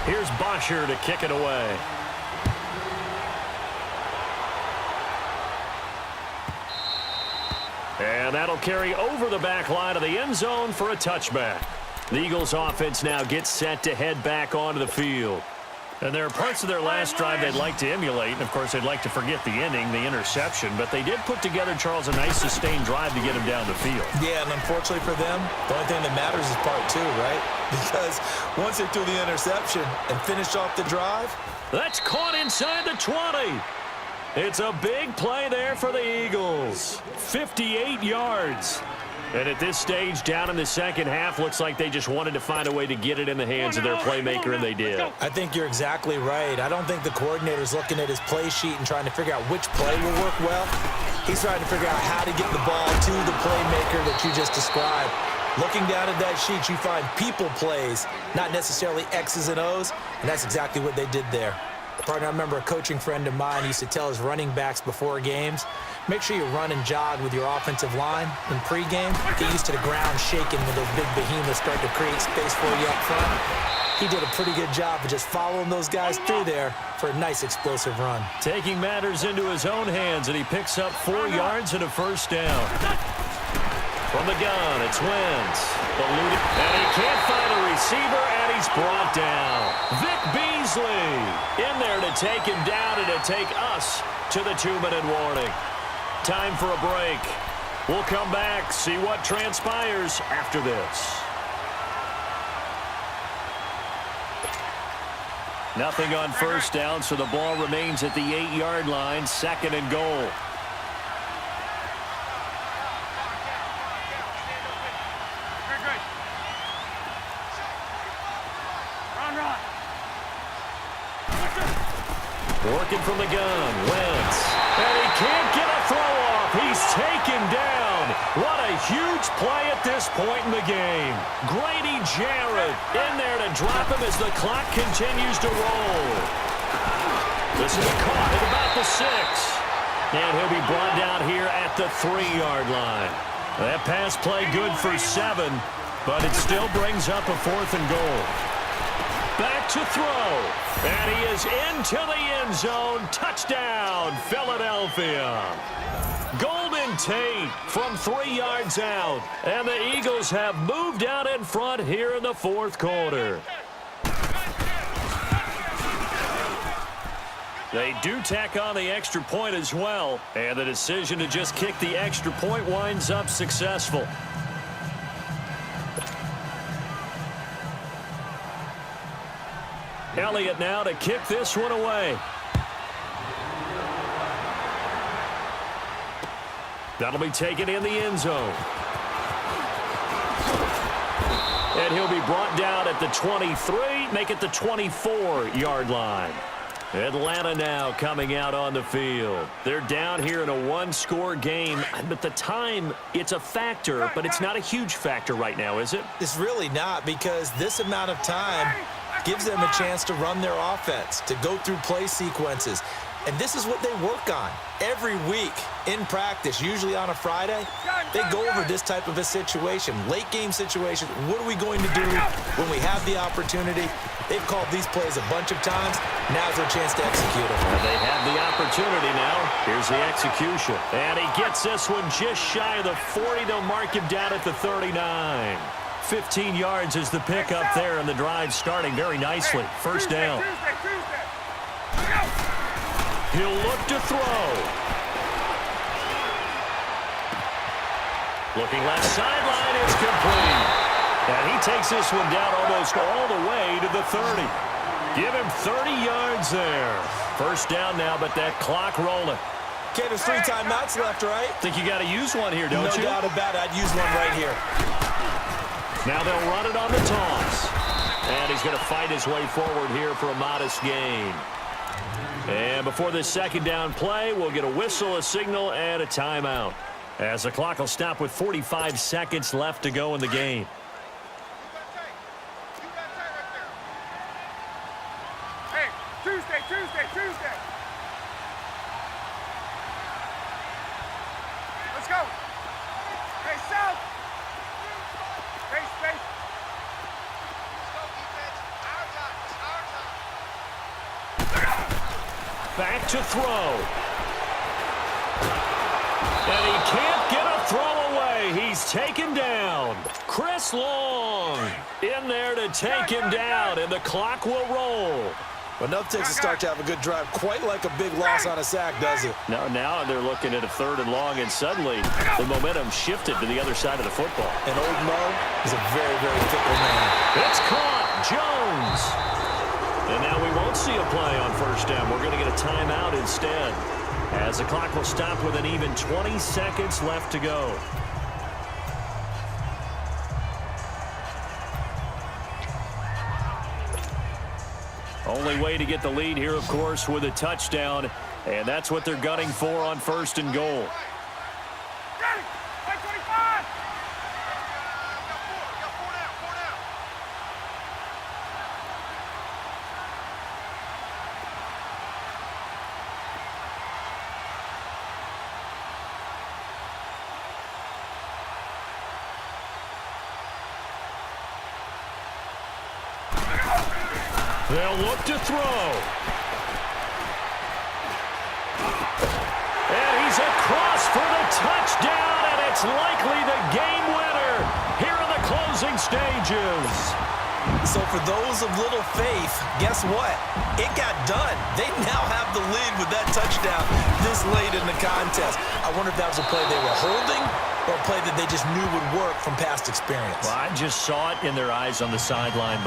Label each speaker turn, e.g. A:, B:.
A: Here's Bosher to kick it away. And that'll carry over the back line of the end zone for a touchback. The Eagles offense now gets set to head back onto the field. And there are parts of their last drive they'd like to emulate. And, of course, they'd like to forget the inning, the interception. But they did put together, Charles, a nice sustained drive to get him down the field.
B: Yeah, and unfortunately for them, the only thing that matters is part two, right? Because once they threw the interception and finished off the drive.
A: That's caught inside the 20. It's a big play there for the Eagles. 58 yards. And at this stage, down in the second half, looks like they just wanted to find a way to get it in the hands of their playmaker, and they did.
B: I think you're exactly right. I don't think the coordinator's looking at his play sheet and trying to figure out which play will work well. He's trying to figure out how to get the ball to the playmaker that you just described. Looking down at that sheet, you find people plays, not necessarily X's and O's, and that's exactly what they did there. Partner, I remember a coaching friend of mine used to tell his running backs before games, make sure you run and jog with your offensive line in pregame. Get used to the ground shaking when those big behemoths start to create space for you up front. He did a pretty good job of just following those guys through there for a nice explosive run.
A: Taking matters into his own hands, and he picks up 4 yards and a first down. From the gun, it's Wentz. Eluded, and he can't find a receiver, and he's brought down. Vic Beasley in there to take him down and to take us to the 2-minute warning. Time for a break. We'll come back, see what transpires after this. Nothing on first down, so the ball remains at the 8-yard line, 2nd and goal. Working from the gun, Wentz. And he can't get a throw off. He's taken down. What a huge play at this point in the game. Grady Jarrett in there to drop him as the clock continues to roll. This is caught at about the 6. And he'll be brought down here at the 3-yard line. That pass play good for 7, but it still brings up a 4th and goal. Back to throw. And he is into the end zone. Touchdown, Philadelphia. Golden Tate from 3 yards out. And the Eagles have moved out in front here in the 4th quarter. They do tack on the extra point as well. And the decision to just kick the extra point winds up successful. Elliott now to kick this one away. That'll be taken in the end zone. And he'll be brought down at the 23, make it the 24-yard line. Atlanta now coming out on the field. They're down here in a 1-score game. But the time, it's a factor, but it's not a huge factor right now, is it?
B: It's really not, because this amount of time gives them a chance to run their offense, to go through play sequences. And this is what they work on every week in practice, usually on a Friday. They go over this type of a situation, late game situation. What are we going to do when we have the opportunity? They've called these plays a bunch of times. Now's their chance to execute them.
A: Well, they have the opportunity now. Here's the execution. And he gets this one just shy of the 40. They'll mark him down at the 39. 15 yards is the pickup there, and the drive starting very nicely. First down. He'll look to throw. Looking left sideline is complete. And he takes this one down almost all the way to the 30. Give him 30 yards there. First down now, but that clock rolling.
B: Okay, there's 3 timeouts left, right?
A: Think you got to use one here, don't you?
B: No doubt about it. I'd use one right here.
A: Now they'll run it on the toss. And he's going to fight his way forward here for a modest gain. And before this second down play, we'll get a whistle, a signal, and a timeout, as the clock will stop with 45 seconds left to go in the game.
C: Hey, Tuesday. Let's go. Hey, south. Space. Let's go, defense. Our time.
A: back to throw. And he can't get a throw away. He's taken down. Chris Long in there to take him down, and the clock will roll.
B: Enough takes a start to have a good drive. Quite like a big loss on a sack, does it?
A: Now they're looking at a 3rd and long, and suddenly the momentum shifted to the other side of the football.
B: And old Mo is a very, very fickle man.
A: It's caught. Jones. And now we won't see a play on 1st down. We're going to get a timeout instead, as the clock will stop with an even 20 seconds left to go. Only way to get the lead here, of course, with a touchdown, and that's what they're gunning for on 1st and goal.
C: Ready? Play 25.
A: They'll look to throw. And he's across for the touchdown, and it's likely the game winner here in the closing stages.
B: So for those of little faith, guess what? It got done. They now have the lead with that touchdown this late in the contest. I wonder if that was a play they were holding or a play that they just knew would work from past experience.
A: Well, I just saw it in their eyes on the sideline.